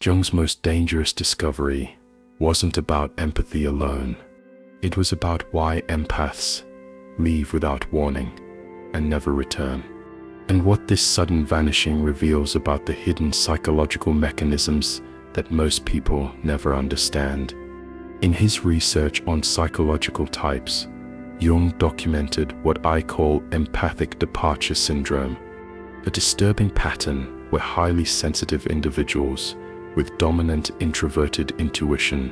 Jung's most dangerous discovery wasn't about empathy alone. It was about why empaths leave without warning and never return, and what this sudden vanishing reveals about the hidden psychological mechanisms that most people never understand. In his research on psychological types, Jung documented what I call empathic departure syndrome, a disturbing pattern where highly sensitive individuals with dominant introverted intuition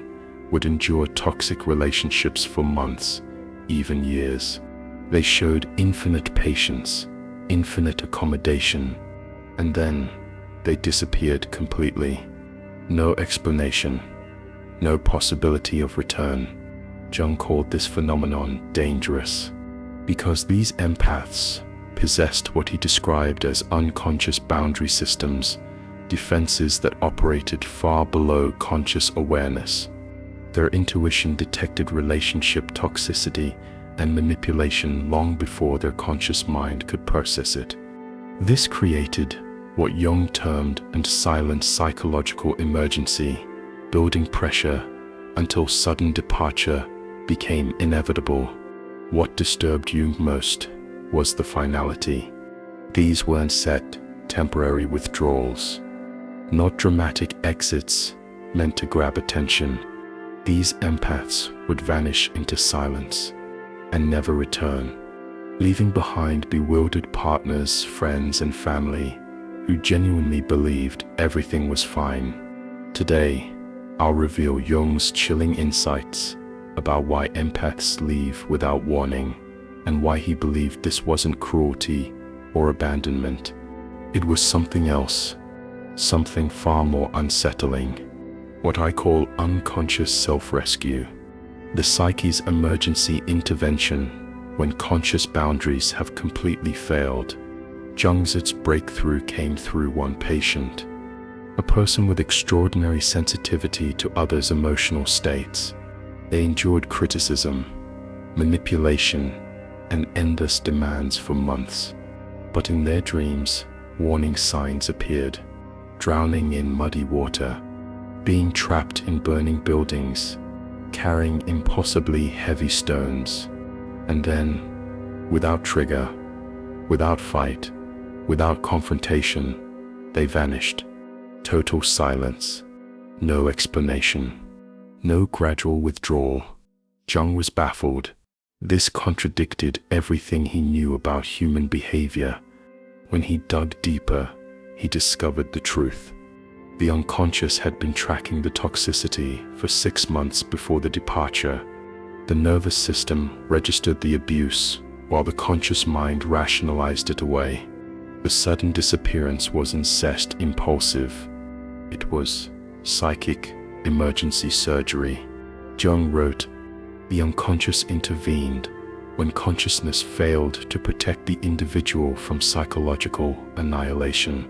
would endure toxic relationships for months, even years. They showed infinite patience, infinite accommodation, and then they disappeared completely. No explanation, no possibility of return. Jung called this phenomenon dangerous because these empaths possessed what he described as unconscious boundary systems, defenses that operated far below conscious awareness. Their intuition detected relationship toxicity and manipulation long before their conscious mind could process it. This created what Jung termed a silent psychological emergency, building pressure until sudden departure became inevitable. What disturbed Jung most was the finality. These weren't set, temporary withdrawals, not dramatic exits meant to grab attention. These empaths would vanish into silence and never return, leaving behind bewildered partners, friends, and family who genuinely believed everything was fine. Today, I'll reveal Jung's chilling insights about why empaths leave without warning and why he believed this wasn't cruelty or abandonment. It was something else, something far more unsettling, what I call unconscious self-rescue, the psyche's emergency intervention when conscious boundaries have completely failed. Jung's breakthrough came through one patient, a person with extraordinary sensitivity to others' emotional states. They endured criticism, manipulation, and endless demands for months. But in their dreams, warning signs appeared: drowning in muddy water, being trapped in burning buildings, carrying impossibly heavy stones. And then, without trigger, without fight, without confrontation, they vanished. Total silence, no explanation, no gradual withdrawal. Jung was baffled. This contradicted everything he knew about human behavior. When he dug deeper, he discovered the truth. The unconscious had been tracking the toxicity for 6 months before the departure. The nervous system registered the abuse, while the conscious mind rationalized it away. The sudden disappearance wasn't incest impulsive. It was psychic emergency surgery. Jung wrote, "The unconscious intervened when consciousness failed to protect the individual from psychological annihilation."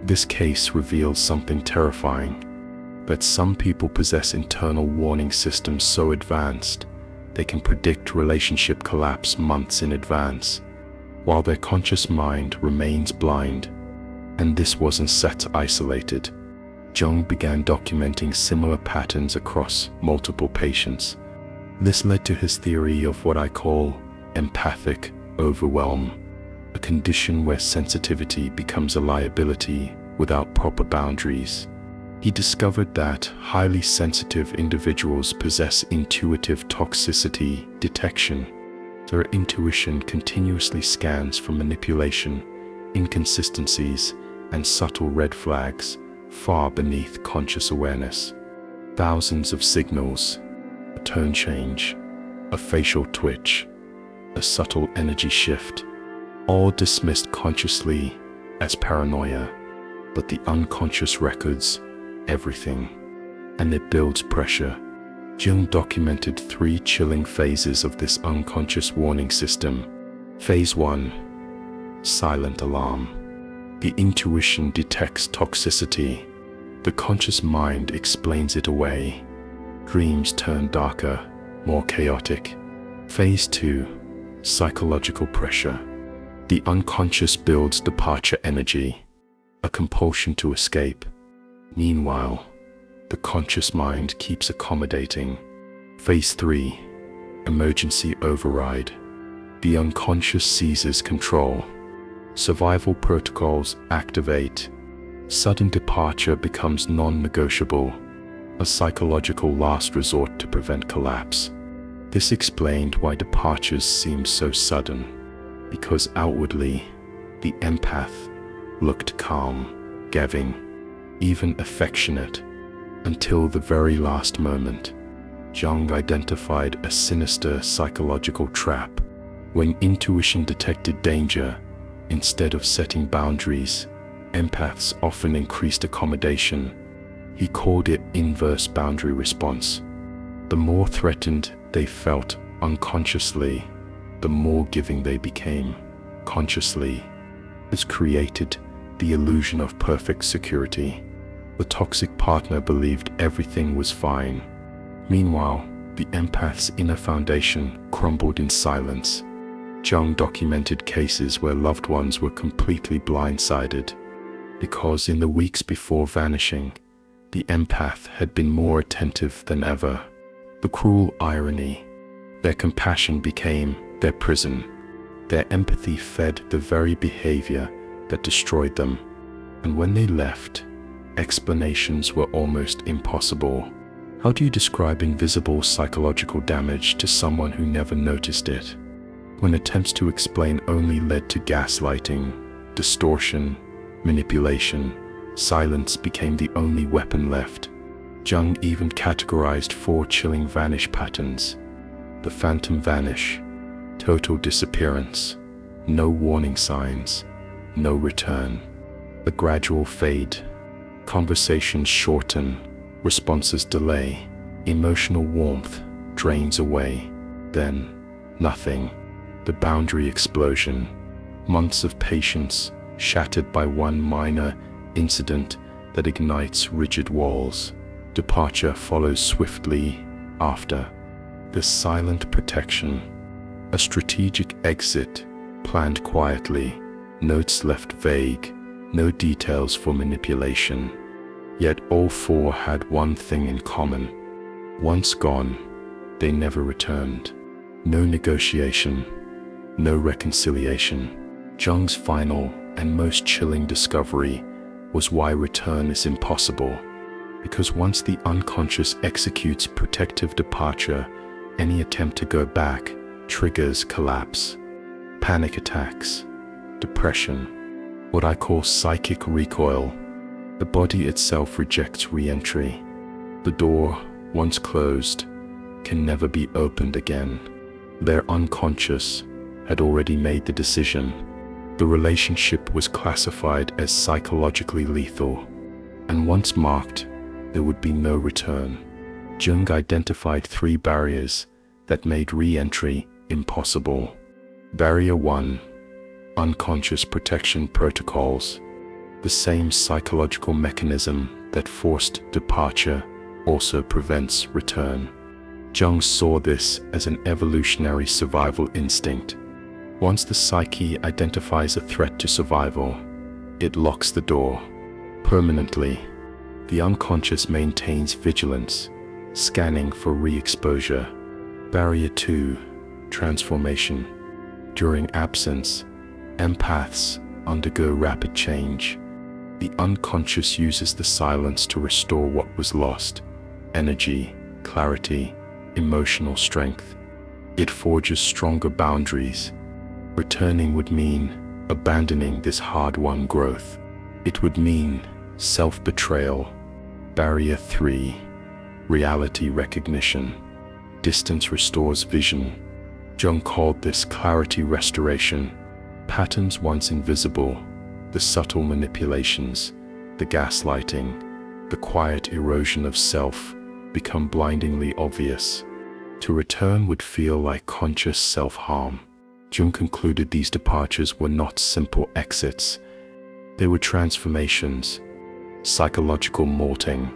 This case reveals something terrifying, that some people possess internal warning systems so advanced they can predict relationship collapse months in advance, while their conscious mind remains blind. And this wasn't set isolated. Jung began documenting similar patterns across multiple patients. This led to his theory of what I call empathic overwhelm, a condition where sensitivity becomes a liability without proper boundaries. He discovered that highly sensitive individuals possess intuitive toxicity detection. Their intuition continuously scans for manipulation, inconsistencies, and subtle red flags far beneath conscious awareness. Thousands of signals, a tone change, a facial twitch, a subtle energy shift, all dismissed consciously as paranoia, but the unconscious records everything, and it builds pressure. Jung documented 3 chilling phases of this unconscious warning system. Phase 1, silent alarm. The intuition detects toxicity. The conscious mind explains it away. Dreams turn darker, more chaotic. Phase 2, psychological pressure. The unconscious builds departure energy, a compulsion to escape. Meanwhile, The conscious mind keeps accommodating. Phase 3. Emergency override. The unconscious seizes control. Survival protocols activate. Sudden departure becomes non-negotiable, a psychological last resort to prevent collapse. This explained why departures seemed so sudden, because outwardly, the empath looked calm, giving, even affectionate, until the very last moment. Jung identified a sinister psychological trap. When intuition detected danger, instead of setting boundaries, empaths often increased accommodation. He called it inverse boundary response. The more threatened they felt unconsciously, the more giving they became consciously. This created the illusion of perfect security. The toxic partner believed everything was fine. Meanwhile, the empath's inner foundation crumbled in silence. Jung documented cases where loved ones were completely blindsided, because in the weeks before vanishing, the empath had been more attentive than ever. The cruel irony: their compassion became their prison. Their empathy fed the very behavior that destroyed them. And when they left, explanations were almost impossible. How do you describe invisible psychological damage to someone who never noticed it? When attempts to explain only led to gaslighting, distortion, manipulation, silence became the only weapon left. Jung even categorized 4 chilling vanish patterns: the phantom vanish, total disappearance, no warning signs, no return; the gradual fade, conversations shorten, responses delay, emotional warmth drains away, then nothing; the boundary explosion, months of patience shattered by one minor incident that ignites rigid walls. Departure follows swiftly after. The silent protection, a strategic exit planned quietly, notes left vague, no details for manipulation. Yet all 4 had one thing in common: once gone, they never returned. No negotiation, no reconciliation. Jung's final and most chilling discovery was why return is impossible. Because once the unconscious executes protective departure, any attempt to go back triggers collapse, panic attacks, depression, what I call psychic recoil. The body itself rejects re-entry. The door, once closed, can never be opened again. Their unconscious had already made the decision. The relationship was classified as psychologically lethal, and once marked, there would be no return. Jung identified 3 barriers that made re-entry impossible. Barrier 1: unconscious protection protocols. The same psychological mechanism that forced departure also prevents return. Jung saw this as an evolutionary survival instinct. Once the psyche identifies a threat to survival, it locks the door permanently. The unconscious maintains vigilance, scanning for re-exposure. Barrier 2: transformation. During absence, empaths undergo rapid change. The unconscious uses the silence to restore what was lost: energy, clarity, emotional strength. It forges stronger boundaries. Returning would mean abandoning this hard-won growth. It would mean self-betrayal. Barrier 3: reality recognition. Distance restores vision. Jung called this clarity restoration. Patterns once invisible, the subtle manipulations, the gaslighting, the quiet erosion of self, become blindingly obvious. To return would feel like conscious self-harm. Jung concluded these departures were not simple exits. They were transformations, psychological molting.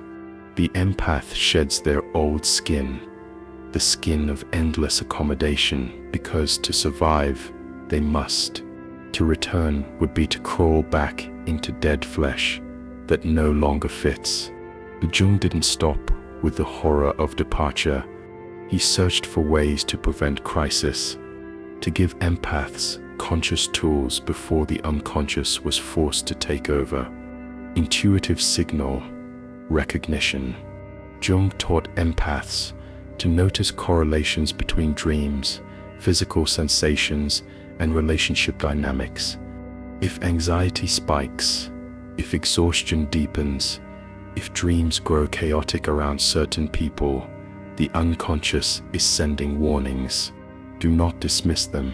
The empath sheds their old skin, the skin of endless accommodation, because to survive, they must. To return would be to crawl back into dead flesh that no longer fits. But Jung didn't stop with the horror of departure. He searched for ways to prevent crisis, to give empaths conscious tools before the unconscious was forced to take over. Intuitive signal recognition. Jung taught empaths to notice correlations between dreams, physical sensations, and relationship dynamics. If anxiety spikes, if exhaustion deepens, if dreams grow chaotic around certain people, the unconscious is sending warnings. Do not dismiss them.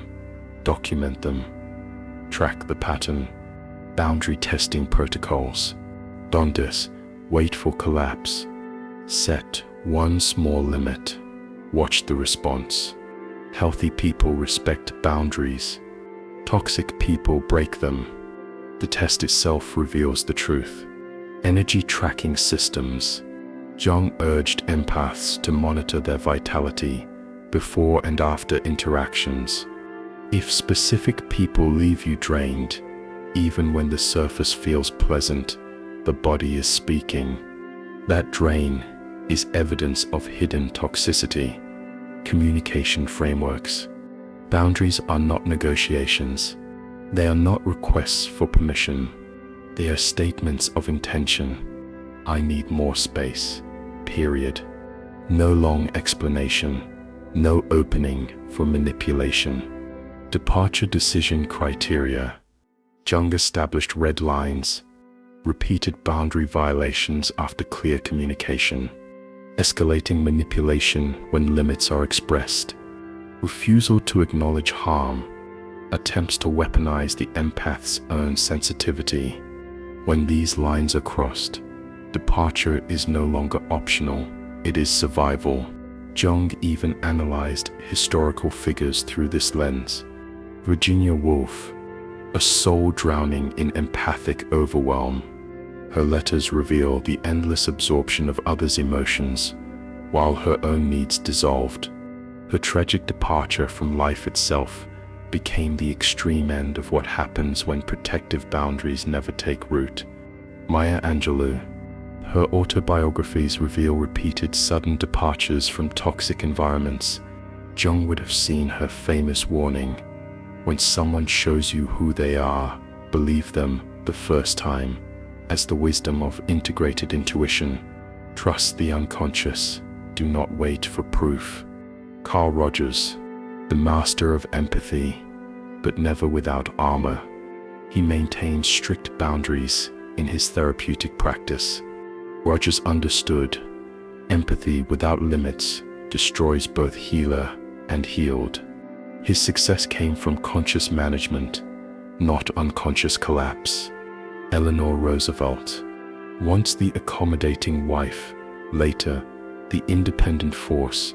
Document them. Track the pattern. Boundary testing protocols. Don't wait for collapse. Set one small limit. Watch the response. Healthy people respect boundaries. Toxic people break them. The test itself reveals the truth. Energy tracking systems. Jung urged empaths to monitor their vitality before and after interactions. If specific people leave you drained, even when the surface feels pleasant, the body is speaking. That drain is evidence of hidden toxicity. Communication frameworks. Boundaries are not negotiations. They are not requests for permission. They are statements of intention. I need more space. Period. No long explanation. No opening for manipulation. Departure decision criteria. Jung established red lines. Repeated boundary violations after clear communication. Escalating manipulation when limits are expressed. Refusal to acknowledge harm. Attempts to weaponize the empath's own sensitivity. When these lines are crossed, departure is no longer optional, it is survival. Jung even analyzed historical figures through this lens. Virginia Woolf, a soul drowning in empathic overwhelm. Her letters reveal the endless absorption of others' emotions, while her own needs dissolved. Her tragic departure from life itself became the extreme end of what happens when protective boundaries never take root. Maya Angelou. Her autobiographies reveal repeated sudden departures from toxic environments. Jung would have seen her famous warning, when someone shows you who they are, believe them the first time, as the wisdom of integrated intuition. Trust the unconscious, do not wait for proof. Carl Rogers, the master of empathy, but never without armor. He maintained strict boundaries in his therapeutic practice. Rogers understood, empathy without limits destroys both healer and healed. His success came from conscious management, not unconscious collapse. Eleanor Roosevelt, once the accommodating wife, later the independent force,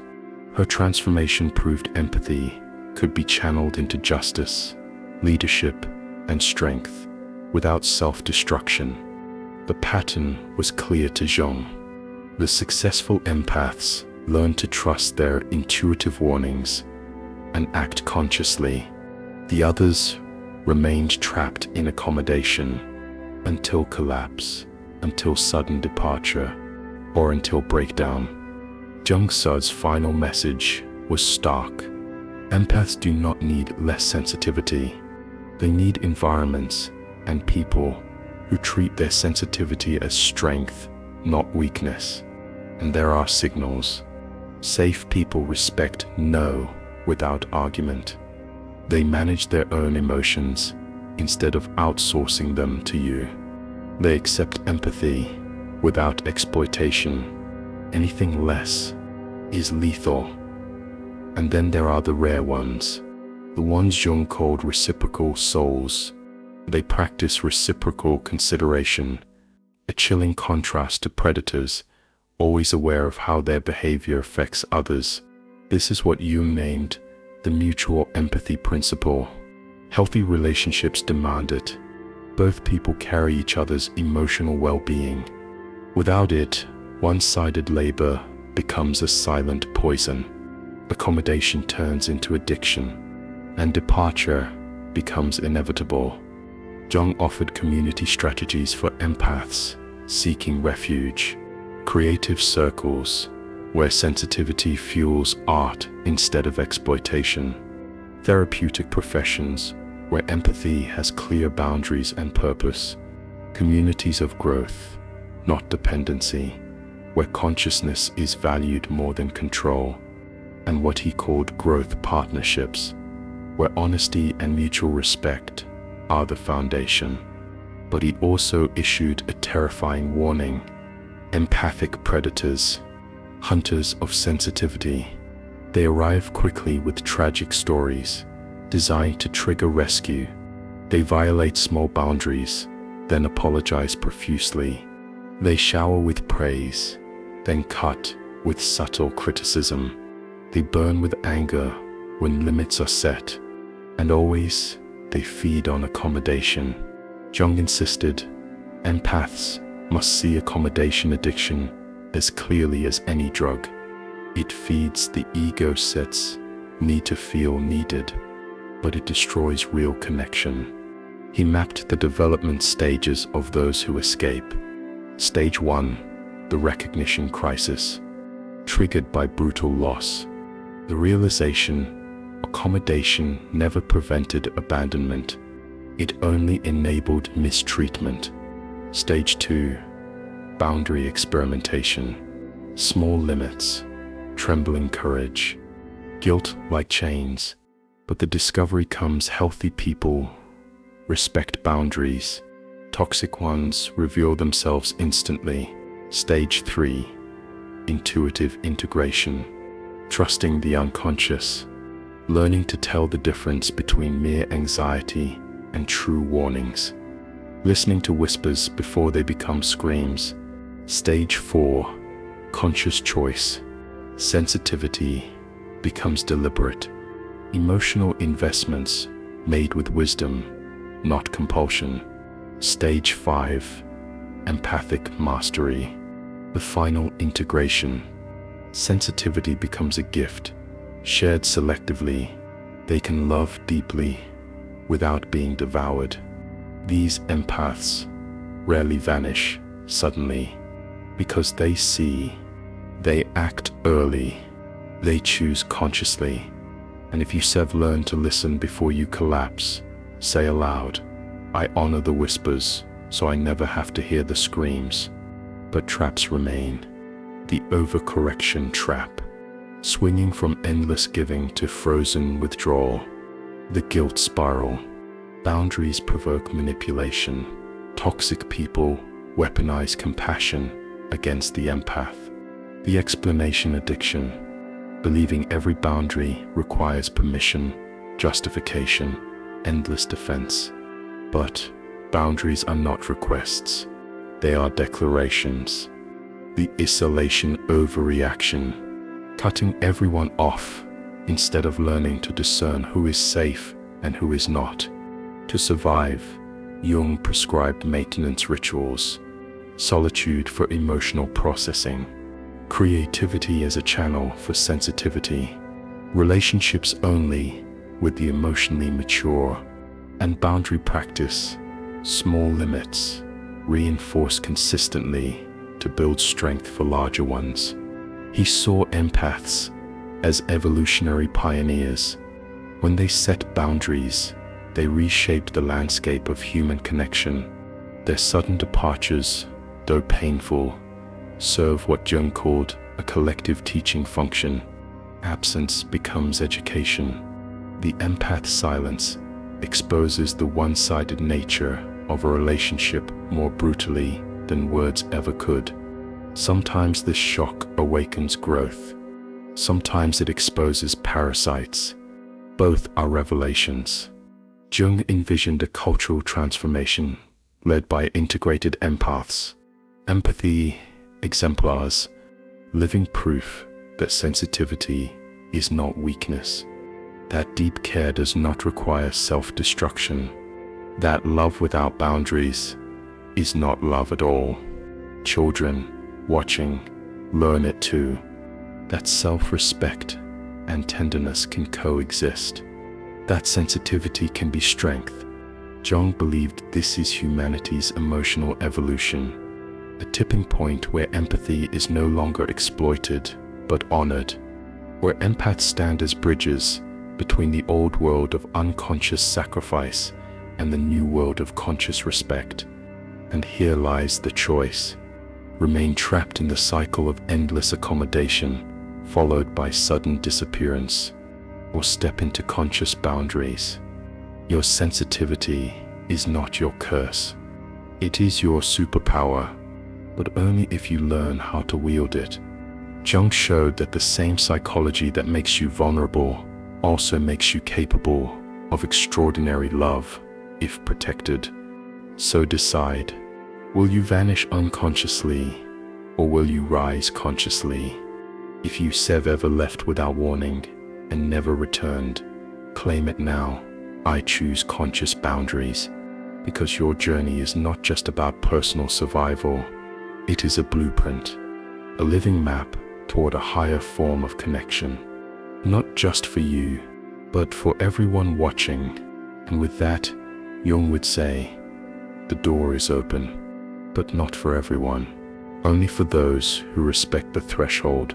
her transformation proved empathy could be channeled into justice, leadership, and strength without self-destruction. The pattern was clear to Jung. The successful empaths learned to trust their intuitive warnings and act consciously. The others remained trapped in accommodation until collapse, until sudden departure, or until breakdown. Jung Su's final message was stark. Empaths do not need less sensitivity. They need environments and people who treat their sensitivity as strength, not weakness. And there are signals. Safe people respect no without argument. They manage their own emotions instead of outsourcing them to you. They accept empathy without exploitation. Anything less is lethal. And then there are the rare ones, the ones Jung called reciprocal souls. They practice reciprocal consideration, a chilling contrast to predators, always aware of how their behavior affects others. This is what Jung named the mutual empathy principle. Healthy relationships demand it. Both people carry each other's emotional well-being. Without it, one-sided labor becomes a silent poison. Accommodation turns into addiction, and departure becomes inevitable. Jung offered community strategies for empaths seeking refuge. creative circles where sensitivity fuels art instead of exploitation, therapeutic professions where empathy has clear boundaries and purpose, communities of growth, not dependency, where consciousness is valued more than control, and what he called growth partnerships, where honesty and mutual respect are the foundation. But he also issued a terrifying warning: empathic predators, hunters of sensitivity. They arrive quickly with tragic stories, designed to trigger rescue. They violate small boundaries, then apologize profusely. They shower with praise, then cut with subtle criticism. They burn with anger when limits are set, and always they feed on accommodation. Jung insisted, empaths must see accommodation addiction as clearly as any drug. It feeds the ego set's need to feel needed, but it destroys real connection. He mapped the development stages of those who escape. Stage 1, the recognition crisis, triggered by brutal loss. The realization, accommodation never prevented abandonment. It only enabled mistreatment. Stage 2, boundary experimentation, small limits, trembling courage, guilt like chains. But the discovery comes: healthy people respect boundaries. Toxic ones reveal themselves instantly. Stage 3, intuitive integration, trusting the unconscious, learning to tell the difference between mere anxiety and true warnings, listening to whispers before they become screams. Stage 4, conscious choice, sensitivity becomes deliberate, emotional investments made with wisdom, not compulsion. Stage 5, empathic mastery, the final integration. Sensitivity becomes a gift, shared selectively. They can love deeply without being devoured. These empaths rarely vanish suddenly, because they see, they act early, they choose consciously. And if you have learned to listen before you collapse, say aloud, I honor the whispers, so I never have to hear the screams. But traps remain. The overcorrection trap, swinging from endless giving to frozen withdrawal. The guilt spiral. Boundaries provoke manipulation. Toxic people weaponize compassion against the empath. The explanation addiction, believing every boundary requires permission, justification, endless defense. But boundaries are not requests, they are declarations. The isolation overreaction, cutting everyone off instead of learning to discern who is safe and who is not. To survive, Jung prescribed maintenance rituals, solitude for emotional processing, creativity as a channel for sensitivity, relationships only with the emotionally mature, and boundary practice, small limits, reinforced consistently to build strength for larger ones. He saw empaths as evolutionary pioneers. When they set boundaries, they reshaped the landscape of human connection. Their sudden departures, though painful, serve what Jung called a collective teaching function. Absence becomes education. The empath's silence exposes the one-sided nature of a relationship more brutally than words ever could. Sometimes this shock awakens growth. Sometimes it exposes parasites. Both are revelations. Jung envisioned a cultural transformation led by integrated empaths, empathy exemplars, living proof that sensitivity is not weakness, that deep care does not require self-destruction, that love without boundaries is not love at all. Children watching learn it too, that self-respect and tenderness can coexist, that sensitivity can be strength. Jung believed this is humanity's emotional evolution. A tipping point where empathy is no longer exploited, but honored, where empaths stand as bridges between the old world of unconscious sacrifice and the new world of conscious respect. And here lies the choice: remain trapped in the cycle of endless accommodation, followed by sudden disappearance, or step into conscious boundaries. Your sensitivity is not your curse. It is your superpower, but only if you learn how to wield it. Jung showed that the same psychology that makes you vulnerable also makes you capable of extraordinary love, if protected. So decide, will you vanish unconsciously, or will you rise consciously? If you have ever left without warning and never returned, claim it now. I choose conscious boundaries, because your journey is not just about personal survival. It is a blueprint, a living map toward a higher form of connection, not just for you, but for everyone watching. And with that, Jung would say, the door is open, but not for everyone, only for those who respect the threshold.